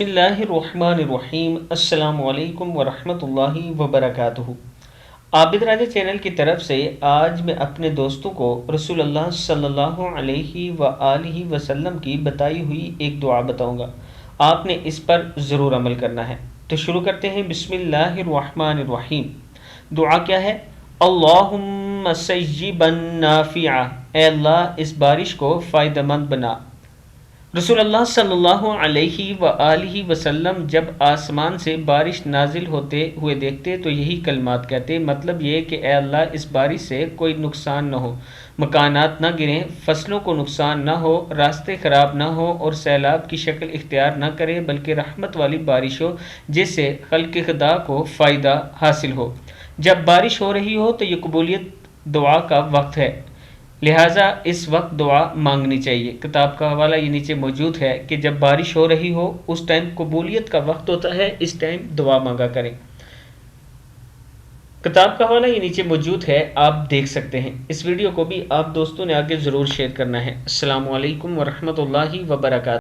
بسم اللہ الرحمن الرحیم۔ السلام علیکم ورحمۃ اللہ وبرکاتہ۔ عابد راجہ چینل کی طرف سے آج میں اپنے دوستوں کو رسول اللہ صلی اللہ علیہ وآلہ وسلم کی بتائی ہوئی ایک دعا بتاؤں گا۔ آپ نے اس پر ضرور عمل کرنا ہے۔ تو شروع کرتے ہیں۔ بسم اللہ الرحمن الرحیم۔ دعا کیا ہے؟ اللہم سیبا نافعا، اے اللہ اس بارش کو فائدہ مند بنا۔ رسول اللہ صلی اللہ علیہ وآلہ وسلم جب آسمان سے بارش نازل ہوتے ہوئے دیکھتے تو یہی کلمات کہتے، مطلب یہ کہ اے اللہ اس بارش سے کوئی نقصان نہ ہو، مکانات نہ گریں، فصلوں کو نقصان نہ ہو، راستے خراب نہ ہو اور سیلاب کی شکل اختیار نہ کرے، بلکہ رحمت والی بارش ہو جس سے خلق خدا کو فائدہ حاصل ہو۔ جب بارش ہو رہی ہو تو یہ قبولیت دعا کا وقت ہے، لہٰذا اس وقت دعا مانگنی چاہیے۔ کتاب کا حوالہ یہ نیچے موجود ہے کہ جب بارش ہو رہی ہو اس ٹائم قبولیت کا وقت ہوتا ہے، اس ٹائم دعا مانگا کریں۔ کتاب کا حوالہ یہ نیچے موجود ہے، آپ دیکھ سکتے ہیں۔ اس ویڈیو کو بھی آپ دوستوں نے آگے ضرور شیئر کرنا ہے۔ السلام علیکم ورحمۃ اللہ وبرکاتہ۔